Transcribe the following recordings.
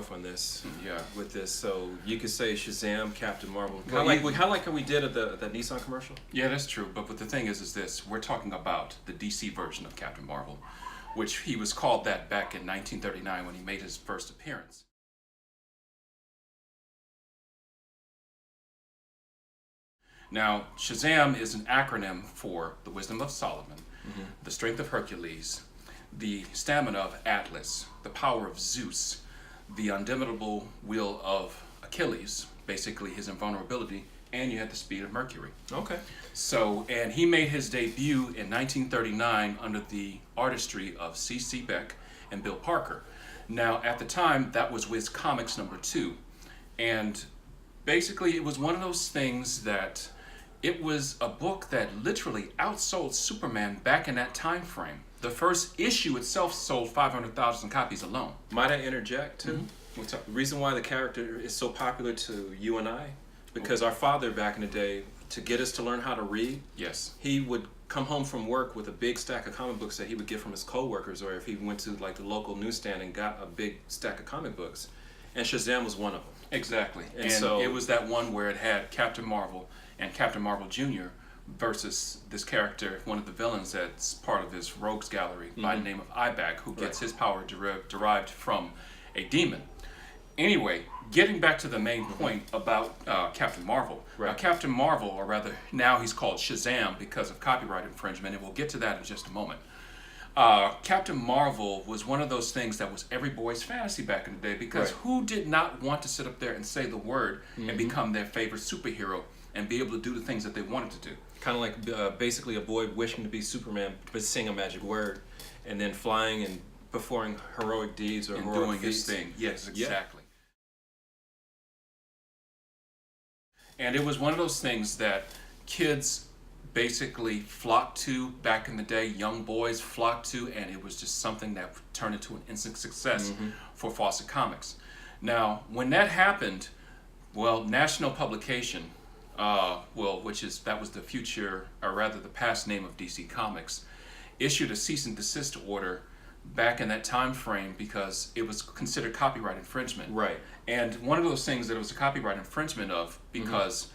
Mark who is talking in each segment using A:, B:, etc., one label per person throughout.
A: forth on this.
B: Yeah.
A: With this, so you could say Shazam, Captain Marvel,
B: Well,
A: how like we did at the Nissan commercial.
B: Yeah, that's true. But the thing is this: we're talking about the DC version of Captain Marvel, which he was called that back in 1939 when he made his first appearance. Now, Shazam is an acronym for the wisdom of Solomon, the strength of Hercules, the stamina of Atlas, the power of Zeus, the undimitable will of Achilles, basically his invulnerability, and you had the speed of Mercury.
A: Okay.
B: So, and he made his debut in 1939 under the artistry of C.C. Beck and Bill Parker. Now, at the time, that was Wiz Comics #2. And basically, it was one of those things that it was a book that literally outsold Superman back in that time frame. The first issue itself sold 500,000 copies alone.
A: Might I interject too?
B: What's up?
A: The reason why the character is so popular to you and I, because our father back in the day, to get us to learn how to read,
B: Yes.
A: he would come home from work with a big stack of comic books that he would get from his coworkers, or if he went to like the local newsstand and got a big stack of comic books, and Shazam was one of them.
B: Exactly.
A: And
B: And
A: so-
B: it was that one where it had Captain Marvel and Captain Marvel Jr. versus this character, one of the villains that's part of his rogues gallery by the name of Ibak, who gets his power derived from a demon. Anyway, getting back to the main point about Captain Marvel.
A: Right.
B: Now, Captain Marvel, or rather now he's called Shazam because of copyright infringement, and we'll get to that in just a moment. Captain Marvel was one of those things that was every boy's fantasy back in the day, because
A: Right.
B: who did not want to sit up there and say the word and become their favorite superhero and be able to do the things that they wanted to do?
A: Kind of like basically a boy wishing to be Superman, but saying a magic word, and then flying and performing heroic deeds or
B: And
A: heroic
B: doing his
A: feats.
B: thing. Yes,
A: Yeah.
B: exactly. And it was one of those things that kids basically flocked to back in the day, young boys flocked to, and it was just something that turned into an instant success for Fawcett Comics. Now, when that happened, well, National Publication, that was the future, or rather the past name of DC Comics, issued a cease and desist order back in that time frame because it was considered copyright infringement.
A: Right.
B: And one of those things that it was a copyright infringement of, because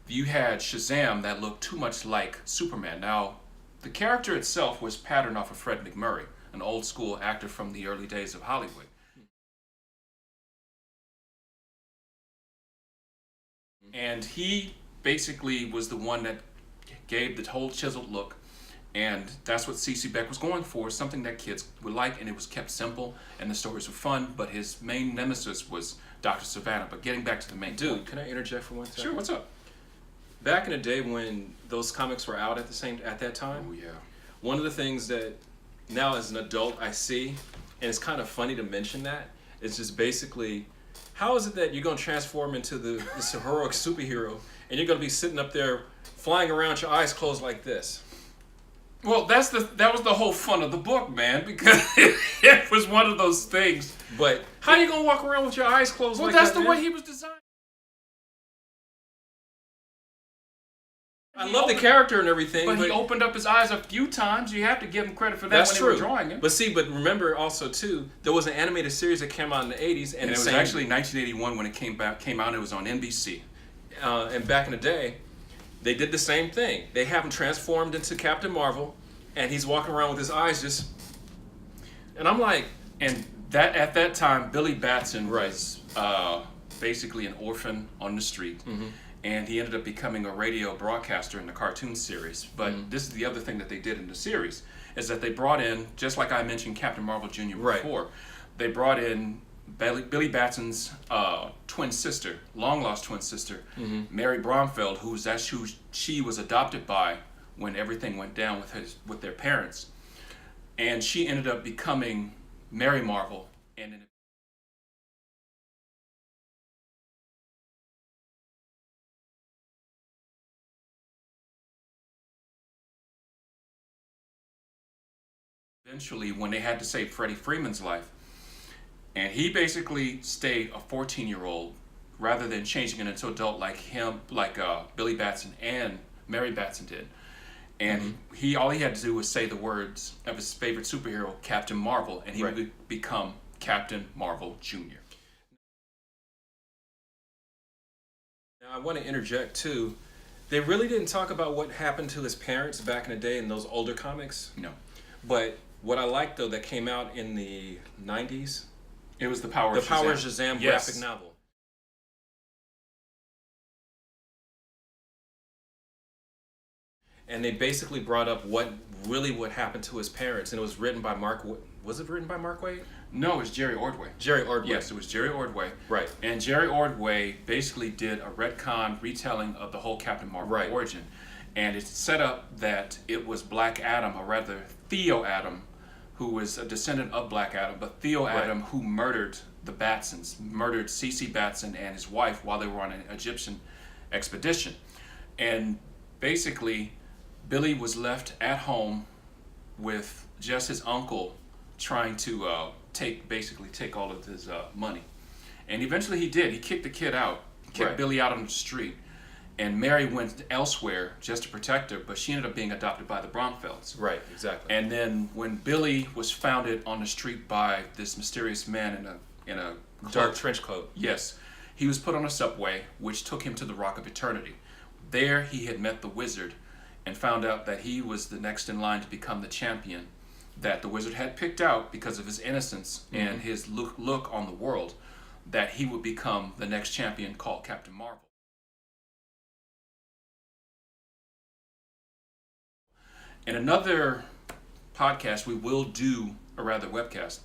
B: you had Shazam that looked too much like Superman. Now, the character itself was patterned off of Fred McMurray, an old school actor from the early days of Hollywood. And he basically was the one that gave the whole chiseled look, and that's what C.C. Beck was going for, something that kids would like, and it was kept simple, and the stories were fun, but his main nemesis was Dr. Sivana. But getting back to the main
A: Dude,
B: point.
A: can I interject for one second?
B: Sure, what's up?
A: Back in the day when those comics were out at that time,
B: Oh, yeah.
A: one of the things that now as an adult I see, and it's kind of funny to mention that, is just basically, how is it that you're going to transform into this heroic superhero and you're going to be sitting up there flying around with your eyes closed like this?
B: Well, that was the whole fun of the book, man, because it was one of those things.
A: But how you going to walk around with your eyes closed
B: Well,
A: like
B: that's
A: that,
B: the
A: man?
B: way he was designed.
A: I love the character and everything,
B: But he opened up his eyes a few times. You have to give him credit for that
A: that's
B: when
A: true.
B: they were drawing him.
A: But remember also too, there was an animated series that came out in the 80s,
B: And it was actually 1981 when it came out. It was on NBC.
A: and back in the day, they did the same thing. They have him transformed into Captain Marvel, and he's walking around with his eyes just. And I'm like,
B: And that at that time, Billy Batson
A: Right.
B: was basically an orphan on the street.
A: Mm-hmm.
B: And he ended up becoming a radio broadcaster in the cartoon series. But this is the other thing that they did in the series, is that they brought in, just like I mentioned Captain Marvel Jr.
A: Right.
B: before, they brought in Billy Batson's twin sister, long-lost twin sister, Mary Bromfeld, who she was adopted by when everything went down with their parents. And she ended up becoming Mary Marvel. And eventually, when they had to save Freddie Freeman's life, and he basically stayed a 14-year-old rather than changing it into adult like Billy Batson and Mary Batson did. And all he had to do was say the words of his favorite superhero, Captain Marvel, and he
A: Right.
B: would become Captain Marvel Jr.
A: I want to interject too. They really didn't talk about what happened to his parents back in the day in those older comics.
B: No.
A: But what I like though that came out in the 90s,
B: It was the Power
A: the
B: of Shazam.
A: Power of Shazam
B: Yes.
A: graphic novel. And they basically brought up what happened to his parents, and it was written by Mark. Was it written by Mark Waid?
B: No, it was Jerry Ordway.
A: Jerry Ordway.
B: Yes, it was Jerry Ordway.
A: Right.
B: And Jerry Ordway basically did a retcon retelling of the whole Captain Marvel
A: Right.
B: origin. And it's set up that it was Black Adam, or rather Theo Adam, who was a descendant of Black Adam, but Theo
A: Right.
B: Adam who murdered the Batsons, murdered C.C. Batson and his wife while they were on an Egyptian expedition. And basically, Billy was left at home with just his uncle trying to take all of his money. And eventually he did. He kicked the kid out, kicked
A: Right.
B: Billy out on the street. And Mary went elsewhere just to protect her, but she ended up being adopted by the Bromfelds.
A: Right, exactly.
B: And then when Billy was founded on the street by this mysterious man in a
A: Dark
B: cloak,
A: trench coat.
B: yes, he was put on a subway, which took him to the Rock of Eternity. There he had met the wizard and found out that he was the next in line to become the champion that the wizard had picked out because of his innocence and his look on the world, that he would become the next champion called Captain Marvel. In another podcast, we will do, or rather webcast,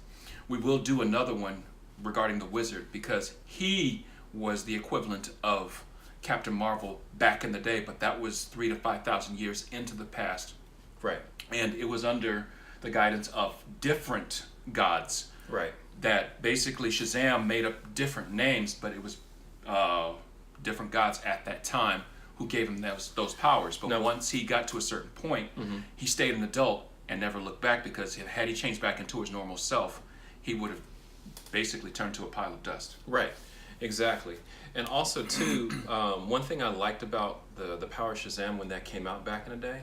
B: we will do another one regarding the wizard, because he was the equivalent of Captain Marvel back in the day, but that was 3,000 to 5,000 years into the past.
A: Right.
B: And it was under the guidance of different gods.
A: Right.
B: That basically Shazam made up different names, but it was different gods at that time who gave him those powers. But
A: No.
B: once he got to a certain point, he stayed an adult and never looked back, because had he changed back into his normal self, he would have basically turned to a pile of dust.
A: Right, exactly. And also too, one thing I liked about the Power of Shazam when that came out back in the day,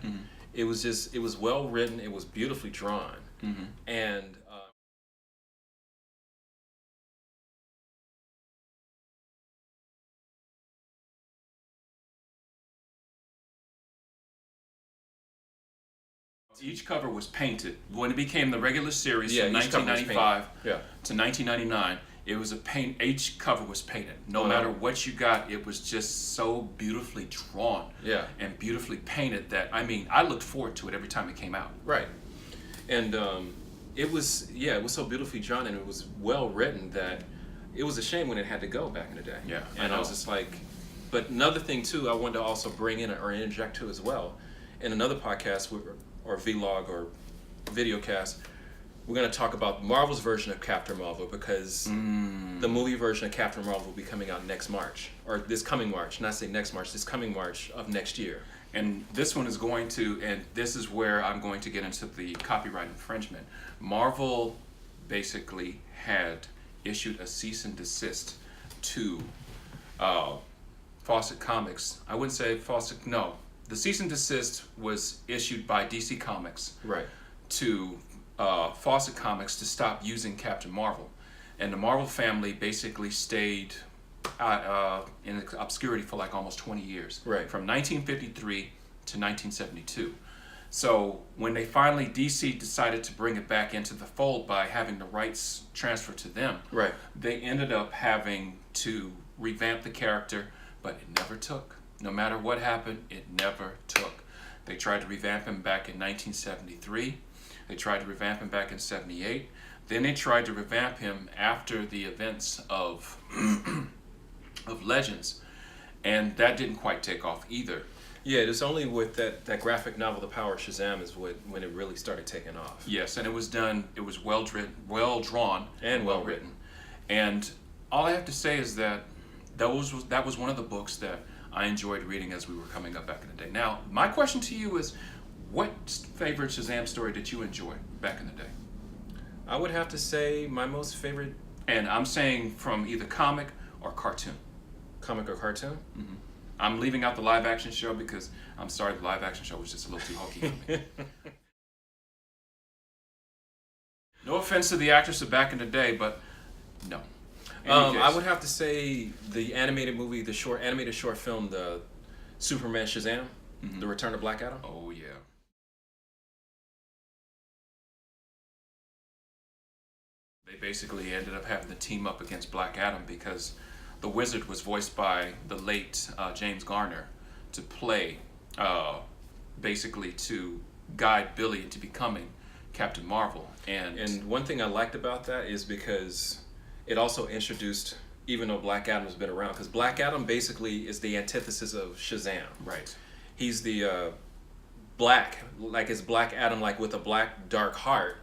A: it was well written, it was beautifully drawn, and
B: Each cover was painted. When it became the regular series from
A: each cover was
B: 1995
A: painted.
B: to 1999, it was each cover was painted. No matter what you got, it was just so beautifully drawn and beautifully painted that, I mean, I looked forward to it every time it came out.
A: Right. And it was so beautifully drawn, and it was well written that it was a shame when it had to go back in the day.
B: Yeah,
A: And I was just like, but another thing too, I wanted to also bring in or interject to as well. In another podcast or vlog or video cast, we're going to talk about Marvel's version of Captain Marvel, because the movie version of Captain Marvel will be coming out next March, or this coming March, not say next March, this coming March of next year.
B: And this one is going to, and this is where I'm going to get into the copyright infringement. Marvel basically had issued a cease and desist to Fawcett Comics. I wouldn't say Fawcett, no. The cease and desist was issued by DC Comics to Fawcett Comics to stop using Captain Marvel. And the Marvel family basically stayed in obscurity for like almost 20 years.
A: Right.
B: From 1953 to 1972. So when they finally, DC decided to bring it back into the fold by having the rights transferred to them, they ended up having to revamp the character, but it never took. No matter what happened, it never took. They tried to revamp him back in 1973. They tried to revamp him back in 78. Then they tried to revamp him after the events of of Legends, and that didn't quite take off either.
A: Yeah, it was only with that graphic novel, The Power of Shazam, is when it really started taking off.
B: Yes, and it was done. It was well drawn,
A: and well written.
B: And all I have to say is that that was one of the books that I enjoyed reading as we were coming up back in the day. Now, my question to you is, what favorite Shazam story did you enjoy back in the day?
A: I would have to say my most favorite...
B: And I'm saying from either comic or cartoon.
A: Comic or cartoon?
B: Mm-hmm. I'm leaving out the live action show because, I'm sorry, the live action show was just a little too hokey for me. No offense to the actress of back in the day, but no.
A: I would have to say the animated movie, the animated short film, the Superman Shazam, The Return of Black Adam.
B: Oh yeah. They basically ended up having to team up against Black Adam because the Wizard was voiced by the late James Garner to play, basically to guide Billy into becoming Captain Marvel.
A: And one thing I liked about that is because it also introduced, even though Black Adam's been around, because Black Adam basically is the antithesis of Shazam.
B: Right.
A: He's the black, like it's Black Adam, like with a black dark heart.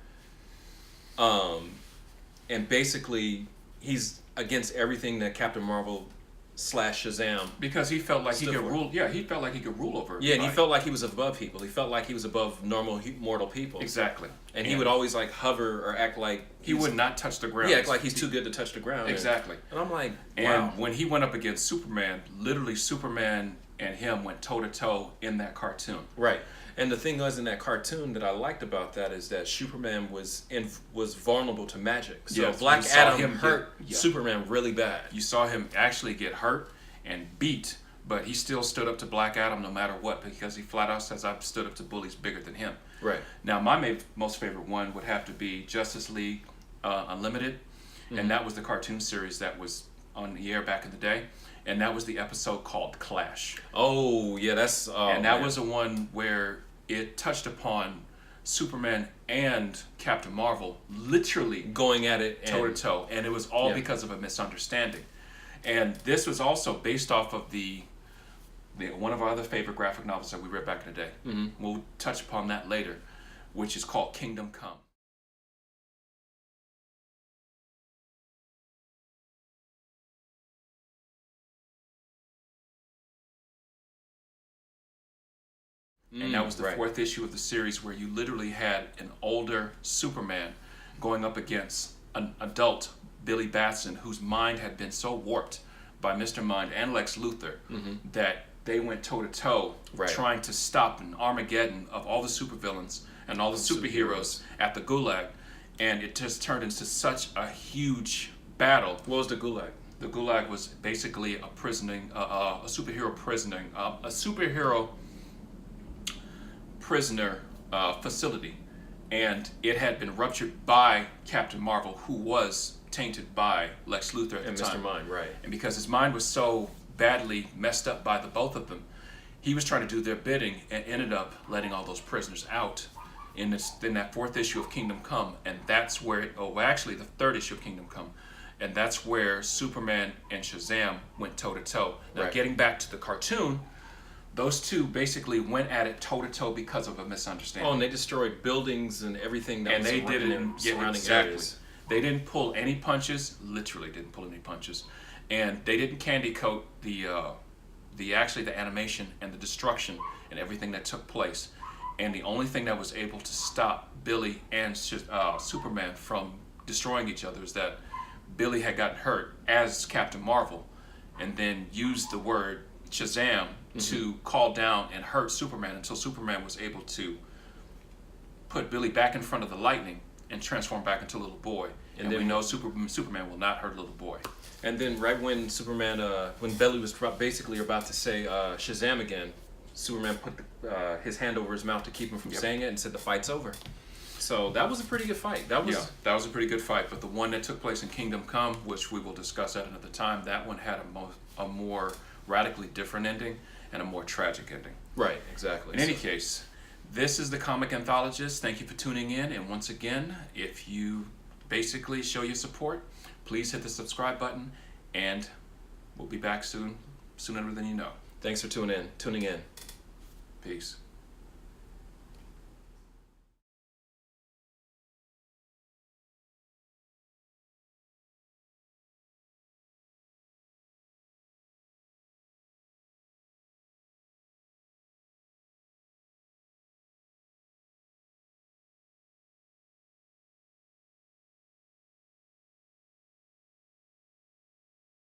A: And basically he's against everything that Captain Marvel / Shazam,
B: because he felt like he could rule. Yeah, he felt like he could rule over.
A: Yeah, and he felt like he was above people. He felt like he was above normal mortal people.
B: Exactly.
A: And he would always like hover or act like
B: he would not touch the ground.
A: Yeah, act like he's too good to touch the ground.
B: Exactly.
A: And I'm like,
B: wow. And when he went up against Superman, literally Superman and him went toe to toe in that cartoon.
A: Right. And the thing was, in that cartoon that I liked about that is that Superman was vulnerable to magic. So
B: yes,
A: Black Adam hurt Superman really bad.
B: You saw him actually get hurt and beat, but he still stood up to Black Adam no matter what, because he flat out says, I've stood up to bullies bigger than him.
A: Right.
B: Now, my most favorite one would have to be Justice League Unlimited, and that was the cartoon series that was on the air back in the day. And that was the episode called Clash.
A: Oh, yeah, that's...
B: and that was the one where it touched upon Superman and Captain Marvel literally
A: going at it
B: toe to toe. And it was all because of a misunderstanding. And this was also based off of the one of our other favorite graphic novels that we read back in the day. We'll touch upon that later, which is called Kingdom Come. And that was the fourth issue of the series, where you literally had an older Superman going up against an adult Billy Batson, whose mind had been so warped by Mr. Mind and Lex Luthor that they went toe to toe trying to stop an Armageddon of all the supervillains and all the superheroes at the Gulag. And it just turned into such a huge battle.
A: What was the Gulag?
B: The Gulag was basically a superhero prisoner facility, and it had been ruptured by Captain Marvel, who was tainted by Lex Luthor at the time.
A: Mr. Mind, right.
B: And because his mind was so badly messed up by the both of them, he was trying to do their bidding and ended up letting all those prisoners out in that fourth issue of Kingdom Come. And that's where, actually the third issue of Kingdom Come, and that's where Superman and Shazam went toe to toe. Now, getting back to the cartoon, those two basically went at it toe to toe because of a misunderstanding.
A: Oh, and they destroyed buildings and everything that was
B: in
A: surrounding areas.
B: They didn't pull any punches. Literally, didn't pull any punches, and they didn't candy coat the animation and the destruction and everything that took place. And the only thing that was able to stop Billy and Superman from destroying each other is that Billy had gotten hurt as Captain Marvel, and then used the word Shazam to call down and hurt Superman until Superman was able to put Billy back in front of the lightning and transform back into a little boy. And then we know Superman will not hurt a little boy.
A: And then right when Superman, when Billy was basically about to say Shazam again, Superman put his hand over his mouth to keep him from saying it and said the fight's over. So that was a pretty good fight. That was
B: a pretty good fight. But the one that took place in Kingdom Come, which we will discuss at another time, that one had a more radically different ending and a more tragic ending.
A: Right, exactly.
B: In any case, this is the Comic Anthologist. Thank you for tuning in. And once again, if you basically show your support, please hit the subscribe button, and we'll be back sooner than you know.
A: Thanks for tuning in.
B: Peace.